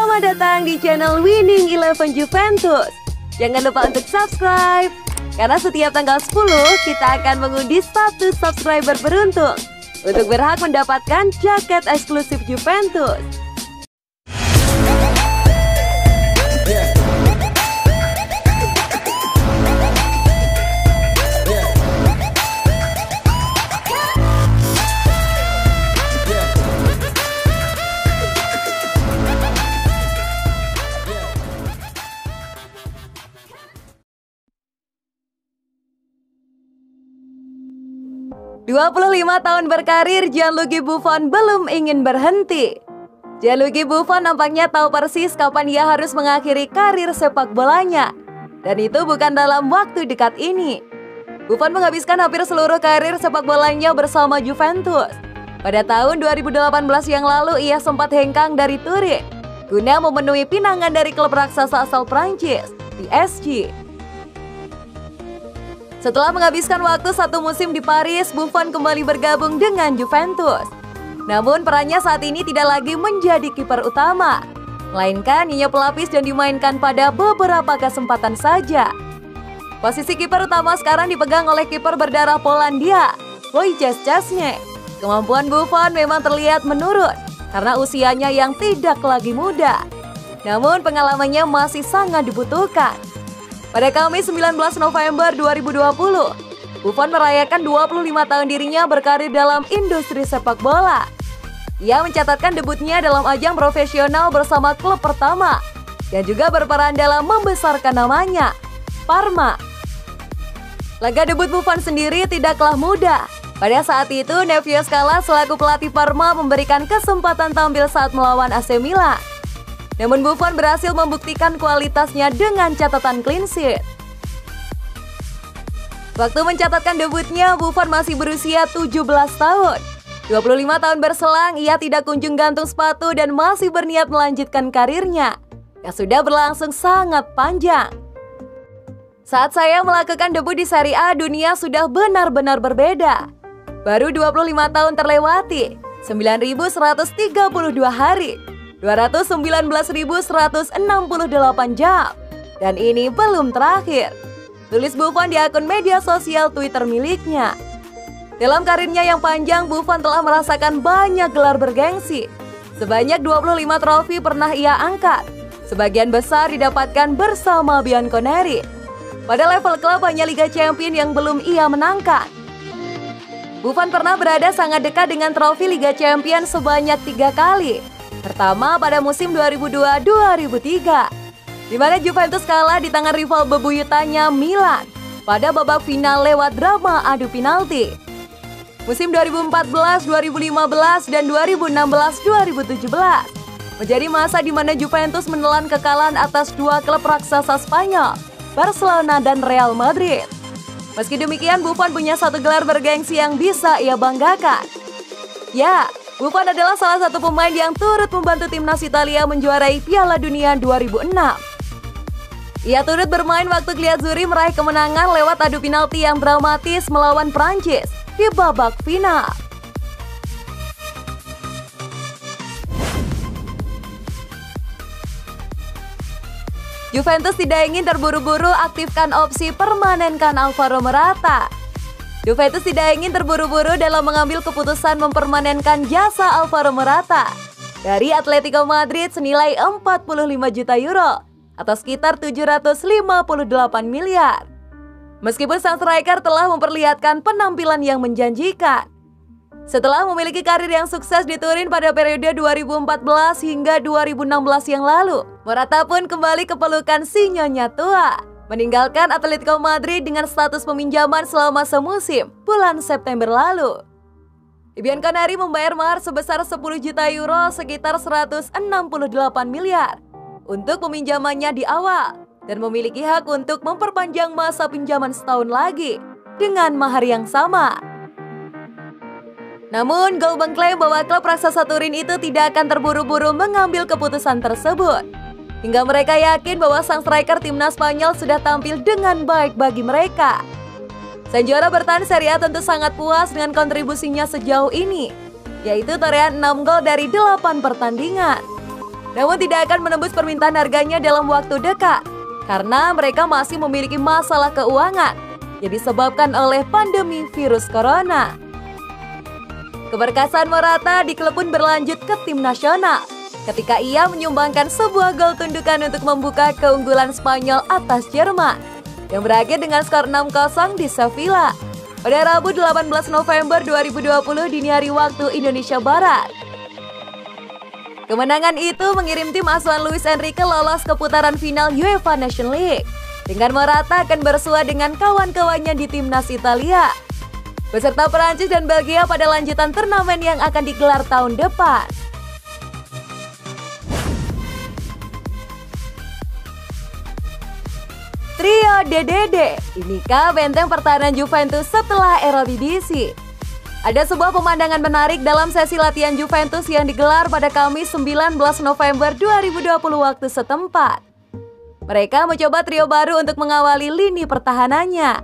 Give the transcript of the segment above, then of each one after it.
Selamat datang di channel Winning Eleven Juventus. Jangan lupa untuk subscribe, karena setiap tanggal 10 kita akan mengundi 1 subscriber beruntung untuk berhak mendapatkan jaket eksklusif Juventus. "25 tahun berkarir, Gianluigi Buffon belum ingin berhenti." Gianluigi Buffon nampaknya tahu persis kapan ia harus mengakhiri karir sepak bolanya. Dan itu bukan dalam waktu dekat ini. Buffon menghabiskan hampir seluruh karir sepak bolanya bersama Juventus. Pada tahun 2018 yang lalu ia sempat hengkang dari Turin guna memenuhi pinangan dari klub raksasa asal Prancis, PSG. Setelah menghabiskan waktu 1 musim di Paris, Buffon kembali bergabung dengan Juventus. Namun perannya saat ini tidak lagi menjadi kiper utama, melainkan hanya pelapis dan dimainkan pada beberapa kesempatan saja. Posisi kiper utama sekarang dipegang oleh kiper berdarah Polandia, Wojciech Szczesny. Kemampuan Buffon memang terlihat menurun karena usianya yang tidak lagi muda. Namun pengalamannya masih sangat dibutuhkan. Pada Kamis 19 November 2020, Buffon merayakan 25 tahun dirinya berkarir dalam industri sepak bola. Ia mencatatkan debutnya dalam ajang profesional bersama klub pertama dan juga berperan dalam membesarkan namanya, Parma. Laga debut Buffon sendiri tidaklah mudah. Pada saat itu, Nevio Scala selaku pelatih Parma memberikan kesempatan tampil saat melawan AC Milan. Namun Buffon berhasil membuktikan kualitasnya dengan catatan clean sheet. Waktu mencatatkan debutnya, Buffon masih berusia 17 tahun. 25 tahun berselang, ia tidak kunjung gantung sepatu dan masih berniat melanjutkan karirnya yang sudah berlangsung sangat panjang. Saat saya melakukan debut di Serie A, dunia sudah benar-benar berbeda. Baru 25 tahun terlewati, 9.132 hari, 219.168 jam. Dan ini belum terakhir, tulis Buffon di akun media sosial Twitter miliknya. Dalam karirnya yang panjang, Buffon telah merasakan banyak gelar bergengsi. Sebanyak 25 trofi pernah ia angkat. Sebagian besar didapatkan bersama Bianconeri. Pada level klub hanya Liga Champions yang belum ia menangkan. Buffon pernah berada sangat dekat dengan trofi Liga Champions sebanyak 3 kali. Pertama pada musim 2002-2003, di mana Juventus kalah di tangan rival bebuyutannya Milan pada babak final lewat drama adu penalti. Musim 2014, 2015, dan 2016-2017 menjadi masa di mana Juventus menelan kekalahan atas 2 klub raksasa Spanyol, Barcelona dan Real Madrid. Meski demikian, Buffon punya 1 gelar bergengsi yang bisa ia banggakan. Ya, Buffon adalah salah satu pemain yang turut membantu timnas Italia menjuarai Piala Dunia 2006. Ia turut bermain waktu Glazuri meraih kemenangan lewat adu penalti yang dramatis melawan Prancis di babak final. Juventus tidak ingin terburu-buru aktifkan opsi permanenkan Alvaro Morata. Juventus tidak ingin terburu-buru dalam mengambil keputusan mempermanenkan jasa Alvaro Morata dari Atletico Madrid senilai 45 juta euro atau sekitar 758 miliar. Meskipun sang striker telah memperlihatkan penampilan yang menjanjikan. Setelah memiliki karir yang sukses di Turin pada periode 2014 hingga 2016 yang lalu, Morata pun kembali ke pelukan si nyonya tua, meninggalkan Atletico Madrid dengan status peminjaman selama semusim bulan September lalu. Bianconeri membayar mahar sebesar 10 juta euro sekitar 168 miliar untuk peminjamannya di awal dan memiliki hak untuk memperpanjang masa pinjaman setahun lagi dengan mahar yang sama. Namun, Gol mengklaim bahwa klub raksasa Turin itu tidak akan terburu-buru mengambil keputusan tersebut. Hingga mereka yakin bahwa sang striker timnas Spanyol sudah tampil dengan baik bagi mereka. Sang juara bertahan Serie A tentu sangat puas dengan kontribusinya sejauh ini, yaitu torehan 6 gol dari 8 pertandingan. namun tidak akan menembus permintaan harganya dalam waktu dekat karena mereka masih memiliki masalah keuangan yang disebabkan oleh pandemi virus corona. Keberkasan Morata di klub pun berlanjut ke tim nasional ketika ia menyumbangkan sebuah gol tundukan untuk membuka keunggulan Spanyol atas Jerman yang berakhir dengan skor 6-0 di Sevilla pada Rabu 18 November 2020 dini hari waktu Indonesia Barat. Kemenangan itu mengirim tim asuhan Luis Enrique lolos ke putaran final UEFA Nations League dengan Morata akan bersua dengan kawan-kawannya di timnas Italia beserta Perancis dan Belgia pada lanjutan turnamen yang akan digelar tahun depan. Trio DDD, inikah benteng pertahanan Juventus setelah era BBC? Ada sebuah pemandangan menarik dalam sesi latihan Juventus yang digelar pada Kamis 19 November 2020 waktu setempat. Mereka mencoba trio baru untuk mengawali lini pertahanannya.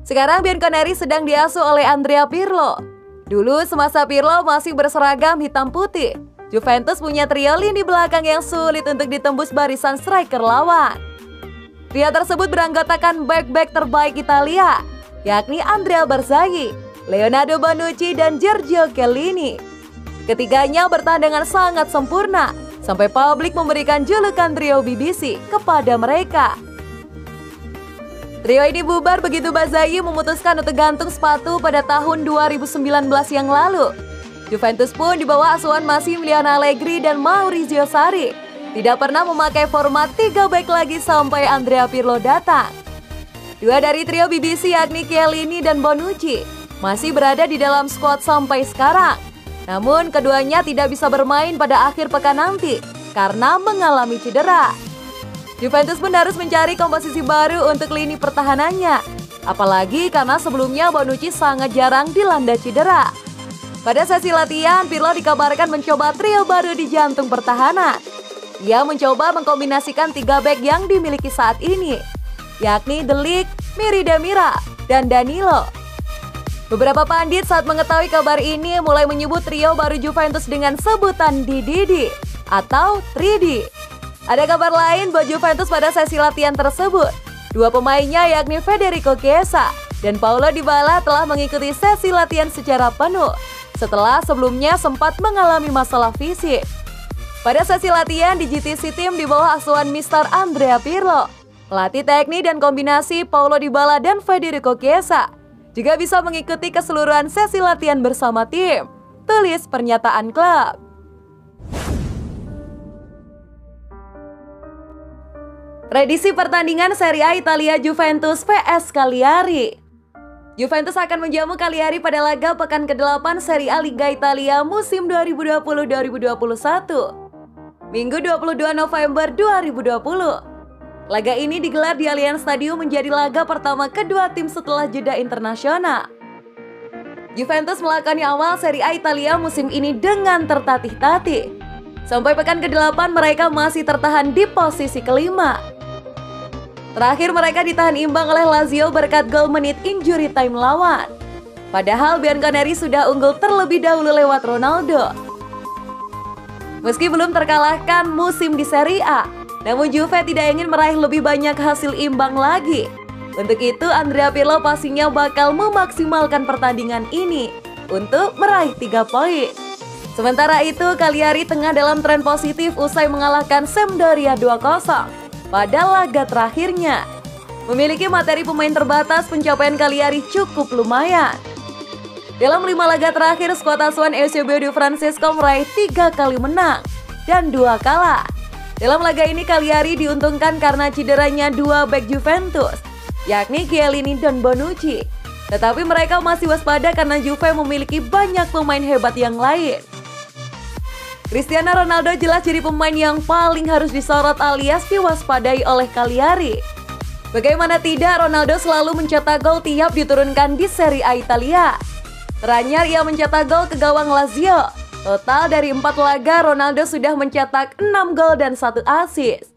Sekarang Bianconeri sedang diasuh oleh Andrea Pirlo. Dulu semasa Pirlo masih berseragam hitam putih, Juventus punya trio lini belakang yang sulit untuk ditembus barisan striker lawan. Trio tersebut beranggotakan bek-bek terbaik Italia, yakni Andrea Barzagli, Leonardo Bonucci, dan Giorgio Chiellini. Ketiganya bertahan dengan sangat sempurna, sampai publik memberikan julukan trio BBC kepada mereka. Trio ini bubar begitu Barzagli memutuskan untuk gantung sepatu pada tahun 2019 yang lalu. Juventus pun di bawah asuhan Massimiliano Allegri dan Maurizio Sarri tidak pernah memakai format 3 back lagi sampai Andrea Pirlo datang. Dua dari trio BBC yakni Chiellini dan Bonucci masih berada di dalam skuad sampai sekarang. Namun keduanya tidak bisa bermain pada akhir pekan nanti karena mengalami cedera. Juventus pun harus mencari komposisi baru untuk lini pertahanannya. Apalagi karena sebelumnya Bonucci sangat jarang dilanda cedera. Pada sesi latihan, Pirlo dikabarkan mencoba trio baru di jantung pertahanan. Ia mencoba mengkombinasikan 3 bek yang dimiliki saat ini, yakni De Ligt, Miri Demira, dan Danilo. Beberapa pandit saat mengetahui kabar ini mulai menyebut trio baru Juventus dengan sebutan DDD atau 3D. Ada kabar lain buat Juventus pada sesi latihan tersebut. Dua pemainnya yakni Federico Chiesa dan Paulo Dybala telah mengikuti sesi latihan secara penuh setelah sebelumnya sempat mengalami masalah fisik. Pada sesi latihan di GTC Team di bawah asuhan Mr. Andrea Pirlo, pelatih teknik dan kombinasi Paulo Dybala dan Federico Chiesa juga bisa mengikuti keseluruhan sesi latihan bersama tim, tulis pernyataan klub. Prediksi pertandingan Serie A Italia Juventus vs Cagliari. Juventus akan menjamu Cagliari pada laga pekan ke-8 Serie A Liga Italia musim 2020-2021. Minggu 22 November 2020. Laga ini digelar di Allianz Stadium menjadi laga pertama kedua tim setelah jeda internasional. Juventus melakoni awal Serie A Italia musim ini dengan tertatih-tatih. Sampai pekan ke-8 mereka masih tertahan di posisi kelima. Terakhir mereka ditahan imbang oleh Lazio berkat gol menit injury time lawan. Padahal Bianconeri sudah unggul terlebih dahulu lewat Ronaldo. Meski belum terkalahkan musim di Serie A, namun Juve tidak ingin meraih lebih banyak hasil imbang lagi. Untuk itu Andrea Pirlo pastinya bakal memaksimalkan pertandingan ini untuk meraih 3 poin. Sementara itu Cagliari tengah dalam tren positif usai mengalahkan Sampdoria 2-0 pada laga terakhirnya. Memiliki materi pemain terbatas, pencapaian Cagliari cukup lumayan. Dalam 5 laga terakhir, skuad asuhan Eusebio Di Francesco meraih 3 kali menang dan 2 kalah. Dalam laga ini Cagliari diuntungkan karena cederanya 2 bek Juventus, yakni Chiellini dan Bonucci. Tetapi mereka masih waspada karena Juve memiliki banyak pemain hebat yang lain. Cristiano Ronaldo jelas jadi pemain yang paling harus disorot alias diwaspadai oleh Cagliari. Bagaimana tidak, Ronaldo selalu mencetak gol tiap diturunkan di Serie A Italia. Teranyar ia mencetak gol ke gawang Lazio. Total dari 4 laga, Ronaldo sudah mencetak 6 gol dan 1 assist.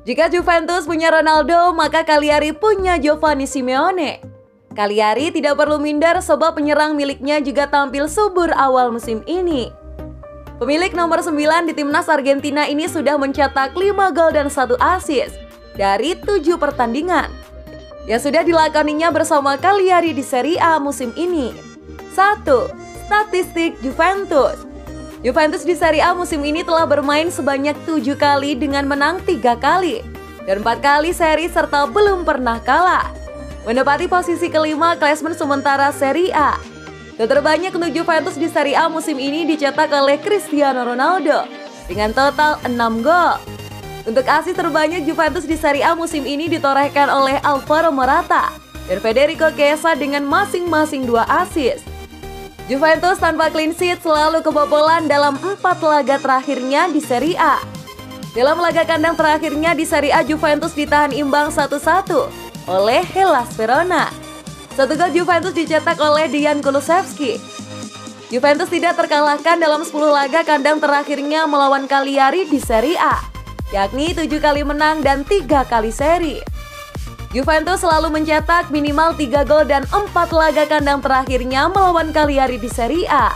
Jika Juventus punya Ronaldo, maka Cagliari punya Giovanni Simeone. Cagliari tidak perlu minder sebab penyerang miliknya juga tampil subur awal musim ini. Pemilik nomor 9 di timnas Argentina ini sudah mencetak 5 gol dan 1 assist dari 7 pertandingan yang sudah dilakoninya bersama Cagliari di Serie A musim ini. 1. Statistik Juventus. Juventus di Serie A musim ini telah bermain sebanyak 7 kali dengan menang 3 kali dan 4 kali seri serta belum pernah kalah, menempati posisi kelima klasemen sementara Serie A. Gol terbanyak untuk Juventus di Serie A musim ini dicetak oleh Cristiano Ronaldo dengan total 6 gol. Untuk assist terbanyak Juventus di Serie A musim ini ditorehkan oleh Alvaro Morata dan Federico Chiesa dengan masing-masing 2 assist. Juventus tanpa clean sheet selalu kebobolan dalam 4 laga terakhirnya di Serie A. Dalam laga kandang terakhirnya di Serie A, Juventus ditahan imbang 1-1 oleh Hellas Verona. 1 gol Juventus dicetak oleh Dejan Kulusevski. Juventus tidak terkalahkan dalam 10 laga kandang terakhirnya melawan Cagliari di Serie A, yakni 7 kali menang dan 3 kali seri. Juventus selalu mencetak minimal 3 gol dan 4 laga kandang terakhirnya melawan Cagliari di Serie A.